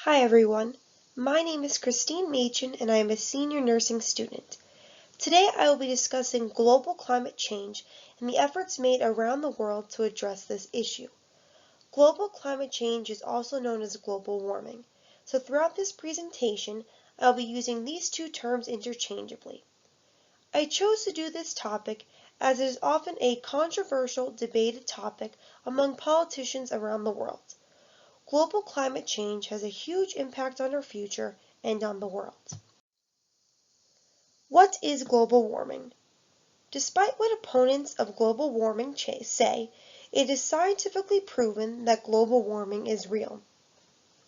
Hi everyone, my name is Christine Machen and I am a senior nursing student. Today I will be discussing global climate change and the efforts made around the world to address this issue. Global climate change is also known as global warming, so throughout this presentation I will be using these two terms interchangeably. I chose to do this topic as it is often a controversial, debated topic among politicians around the world. Global climate change has a huge impact on our future and on the world. What is global warming? Despite what opponents of global warming say, it is scientifically proven that global warming is real.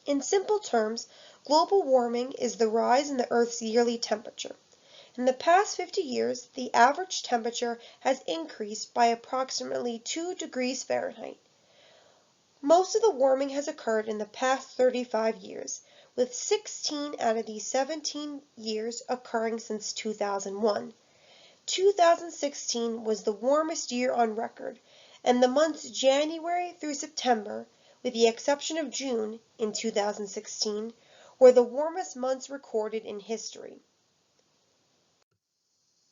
In simple terms, global warming is the rise in the Earth's yearly temperature. In the past 50 years, the average temperature has increased by approximately 2 degrees Fahrenheit. Most of the warming has occurred in the past 35 years, with 16 out of these 17 years occurring since 2001. 2016 was the warmest year on record, and the months January through September, with the exception of June in 2016, were the warmest months recorded in history.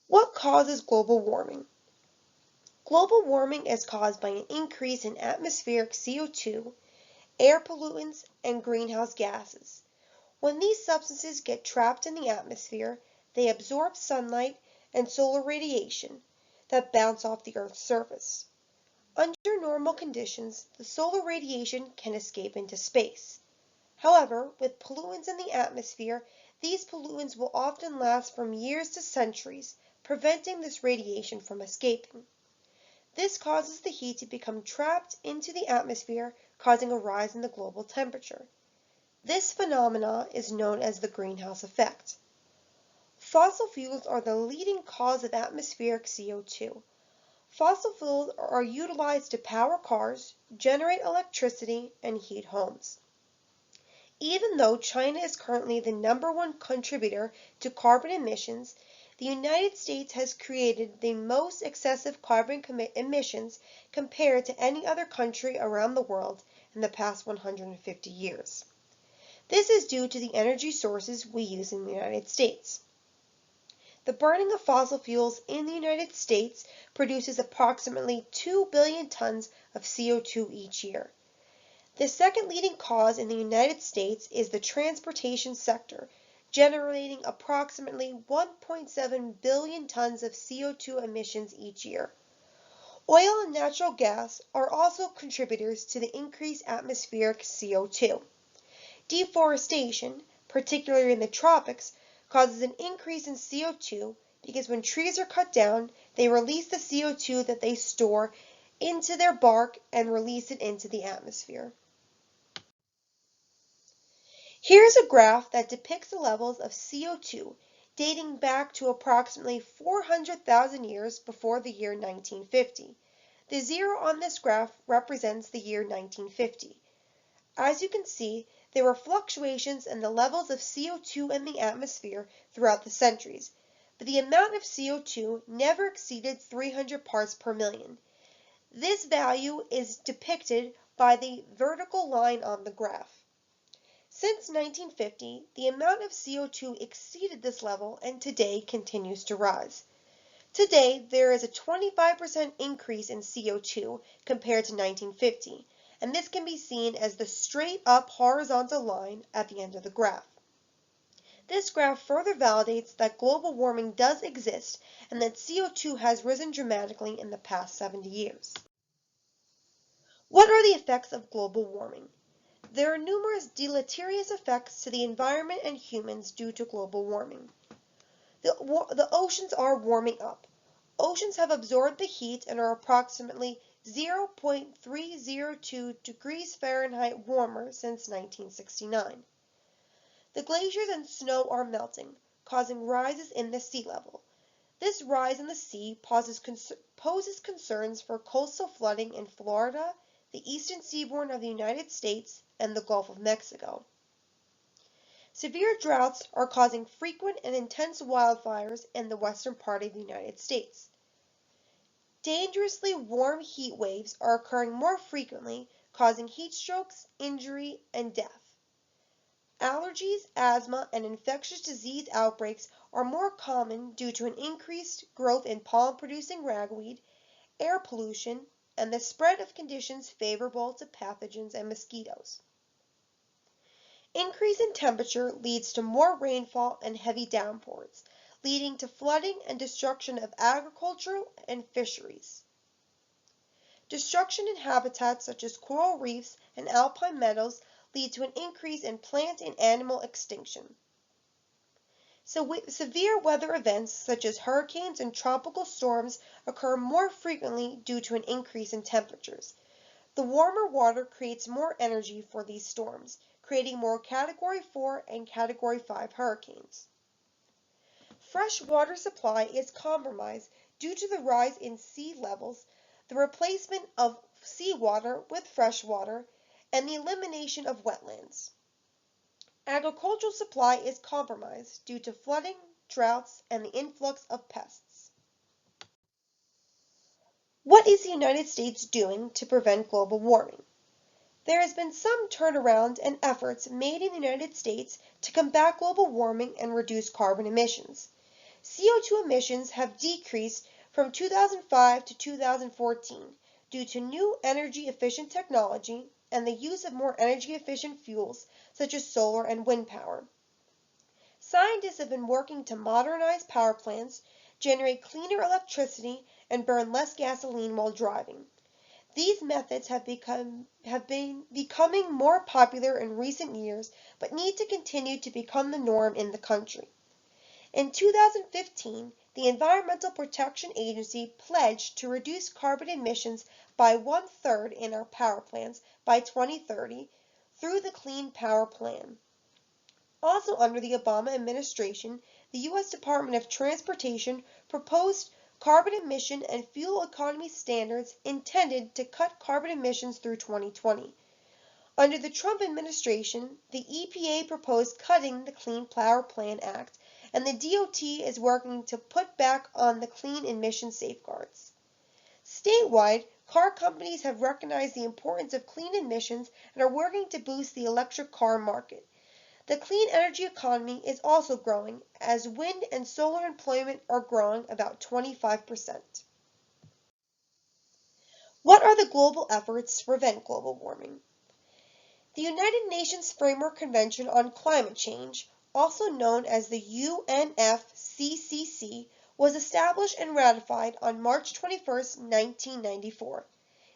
What causes global warming? Global warming is caused by an increase in atmospheric CO2, air pollutants, and greenhouse gases. When these substances get trapped in the atmosphere, they absorb sunlight and solar radiation that bounce off the Earth's surface. Under normal conditions, the solar radiation can escape into space. However, with pollutants in the atmosphere, these pollutants will often last from years to centuries, preventing this radiation from escaping. This causes the heat to become trapped into the atmosphere, causing a rise in the global temperature. This phenomenon is known as the greenhouse effect. Fossil fuels are the leading cause of atmospheric CO2. Fossil fuels are utilized to power cars, generate electricity, and heat homes. Even though China is currently the #1 contributor to carbon emissions, the United States has created the most excessive carbon emissions compared to any other country around the world in the past 150 years. This is due to the energy sources we use in the United States. The burning of fossil fuels in the United States produces approximately 2 billion tons of CO2 each year. The second leading cause in the United States is the transportation sector, generating approximately 1.7 billion tons of CO2 emissions each year. Oil and natural gas are also contributors to the increased atmospheric CO2. Deforestation, particularly in the tropics, causes an increase in CO2 because when trees are cut down, they release the CO2 that they store into their bark and release it into the atmosphere. Here's a graph that depicts the levels of CO2 dating back to approximately 400,000 years before the year 1950. The zero on this graph represents the year 1950. As you can see, there were fluctuations in the levels of CO2 in the atmosphere throughout the centuries, but the amount of CO2 never exceeded 300 parts per million. This value is depicted by the vertical line on the graph. Since 1950, the amount of CO2 exceeded this level and today continues to rise. Today, there is a 25% increase in CO2 compared to 1950, and this can be seen as the straight up horizontal line at the end of the graph. This graph further validates that global warming does exist and that CO2 has risen dramatically in the past 70 years. What are the effects of global warming? There are numerous deleterious effects to the environment and humans due to global warming. The oceans are warming up. Oceans have absorbed the heat and are approximately 0.302 degrees Fahrenheit warmer since 1969. The glaciers and snow are melting, causing rises in the sea level. This rise in the sea poses concerns for coastal flooding in Florida, the eastern seaboard of the United States, and the Gulf of Mexico. Severe droughts are causing frequent and intense wildfires in the western part of the United States. Dangerously warm heat waves are occurring more frequently, causing heat strokes, injury, and death. Allergies, asthma, and infectious disease outbreaks are more common due to an increased growth in pollen-producing ragweed, air pollution, and the spread of conditions favorable to pathogens and mosquitoes. Increase in temperature leads to more rainfall and heavy downpours, leading to flooding and destruction of agricultural and fisheries. Destruction in habitats such as coral reefs and alpine meadows lead to an increase in plant and animal extinction. So severe weather events such as hurricanes and tropical storms occur more frequently due to an increase in temperatures. The warmer water creates more energy for these storms, creating more Category 4 and Category 5 hurricanes. Fresh water supply is compromised due to the rise in sea levels, the replacement of seawater with fresh water, and the elimination of wetlands. Agricultural supply is compromised due to flooding, droughts, and the influx of pests. What is the United States doing to prevent global warming? There has been some turnaround and efforts made in the United States to combat global warming and reduce carbon emissions. CO2 emissions have decreased from 2005 to 2014 due to new energy-efficient technology and the use of more energy-efficient fuels such as solar and wind power. Scientists have been working to modernize power plants, generate cleaner electricity, and burn less gasoline while driving. These methods have been becoming more popular in recent years, but need to continue to become the norm in the country. In 2015, the Environmental Protection Agency pledged to reduce carbon emissions by 1/3 in our power plants by 2030 through the Clean Power Plan. Also under the Obama administration, the U.S. Department of Transportation proposed carbon emission and fuel economy standards intended to cut carbon emissions through 2020. Under the Trump administration, the EPA proposed cutting the Clean Power Plan Act, and the DOT is working to put back on the clean emission safeguards. Statewide, car companies have recognized the importance of clean emissions and are working to boost the electric car market. The clean energy economy is also growing, as wind and solar employment are growing about 25%. What are the global efforts to prevent global warming? The United Nations Framework Convention on Climate Change, also known as the UNFCCC, was established and ratified on March 21, 1994.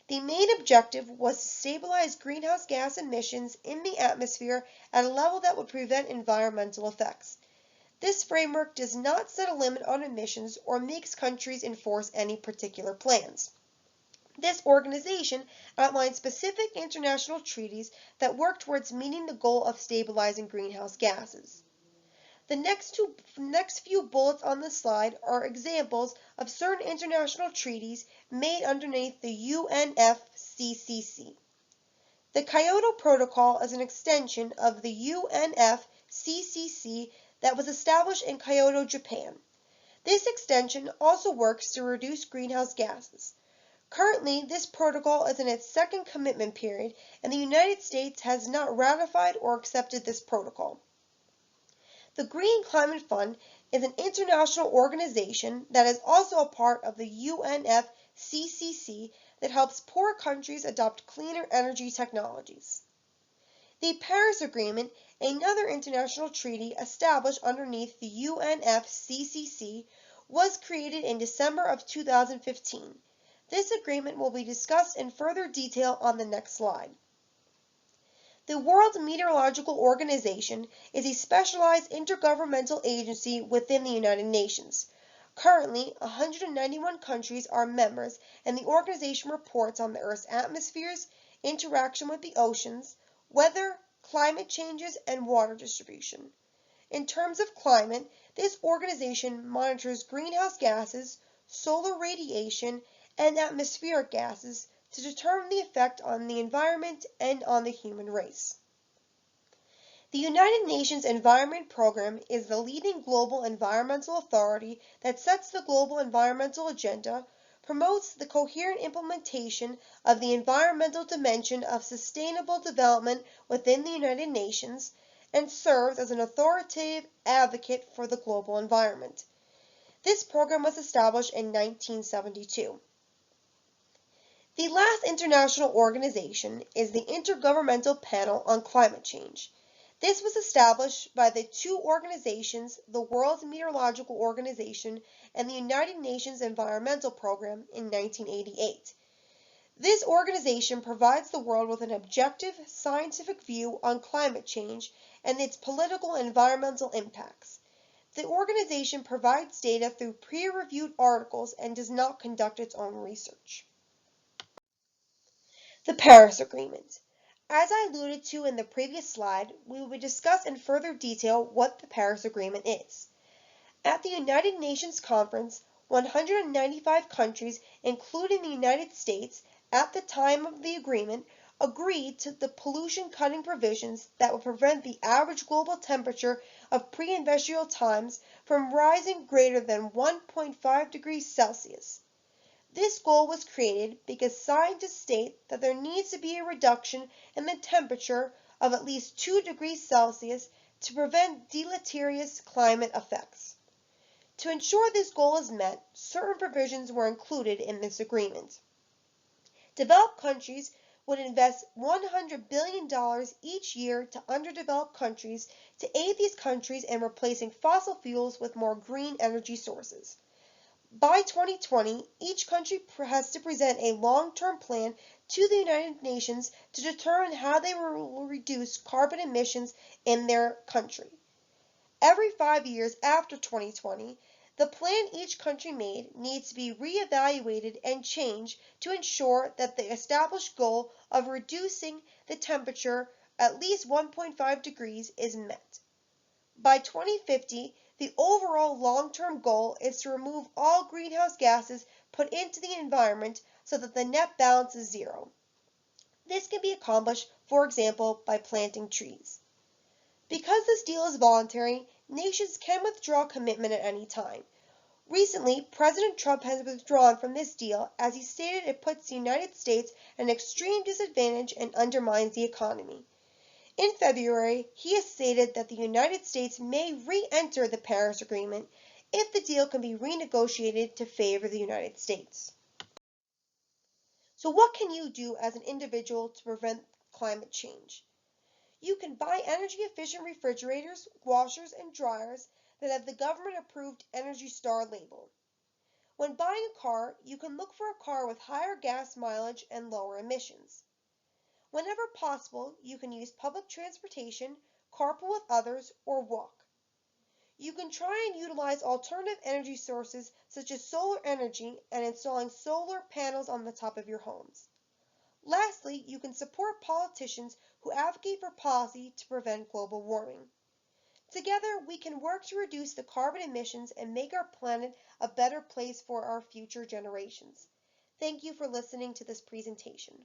The main objective was to stabilize greenhouse gas emissions in the atmosphere at a level that would prevent environmental effects. This framework does not set a limit on emissions or makes countries enforce any particular plans. This organization outlines specific international treaties that work towards meeting the goal of stabilizing greenhouse gases. The next few bullets on the slide are examples of certain international treaties made underneath the UNFCCC. The Kyoto Protocol is an extension of the UNFCCC that was established in Kyoto, Japan. This extension also works to reduce greenhouse gases. Currently, this protocol is in its second commitment period, and the United States has not ratified or accepted this protocol. The Green Climate Fund is an international organization that is also a part of the UNFCCC that helps poor countries adopt cleaner energy technologies. The Paris Agreement, another international treaty established underneath the UNFCCC, was created in December of 2015. This agreement will be discussed in further detail on the next slide. The World Meteorological Organization is a specialized intergovernmental agency within the United Nations. Currently, 191 countries are members, and the organization reports on the Earth's atmospheres, interaction with the oceans, weather, climate changes, and water distribution. In terms of climate, this organization monitors greenhouse gases, solar radiation, and atmospheric gases to determine the effect on the environment and on the human race. The United Nations Environment Programme is the leading global environmental authority that sets the global environmental agenda, promotes the coherent implementation of the environmental dimension of sustainable development within the United Nations, and serves as an authoritative advocate for the global environment. This program was established in 1972. The last international organization is the Intergovernmental Panel on Climate Change. This was established by the two organizations, the World Meteorological Organization and the United Nations Environmental Program, in 1988. This organization provides the world with an objective, scientific view on climate change and its political and environmental impacts. The organization provides data through peer-reviewed articles and does not conduct its own research. The Paris Agreement. As I alluded to in the previous slide, we will discuss in further detail what the Paris Agreement is. At the United Nations Conference, 195 countries, including the United States, at the time of the agreement, agreed to the pollution-cutting provisions that would prevent the average global temperature of pre-industrial times from rising greater than 1.5 degrees Celsius. This goal was created because scientists state that there needs to be a reduction in the temperature of at least 2 degrees Celsius to prevent deleterious climate effects. To ensure this goal is met, certain provisions were included in this agreement. Developed countries would invest $100 billion each year to underdeveloped countries to aid these countries in replacing fossil fuels with more green energy sources. By 2020, each country has to present a long-term plan to the United Nations to determine how they will reduce carbon emissions in their country. Every 5 years after 2020, the plan each country made needs to be reevaluated and changed to ensure that the established goal of reducing the temperature at least 1.5 degrees is met. By 2050, the overall long-term goal is to remove all greenhouse gases put into the environment so that the net balance is zero. This can be accomplished, for example, by planting trees. Because this deal is voluntary, nations can withdraw commitment at any time. Recently, President Trump has withdrawn from this deal as he stated it puts the United States at an extreme disadvantage and undermines the economy. In February, he has stated that the United States may re-enter the Paris Agreement if the deal can be renegotiated to favor the United States. So what can you do as an individual to prevent climate change? You can buy energy-efficient refrigerators, washers, and dryers that have the government-approved Energy Star label. When buying a car, you can look for a car with higher gas mileage and lower emissions. Whenever possible, you can use public transportation, carpool with others, or walk. You can try and utilize alternative energy sources such as solar energy and installing solar panels on the top of your homes. Lastly, you can support politicians who advocate for policy to prevent global warming. Together, we can work to reduce the carbon emissions and make our planet a better place for our future generations. Thank you for listening to this presentation.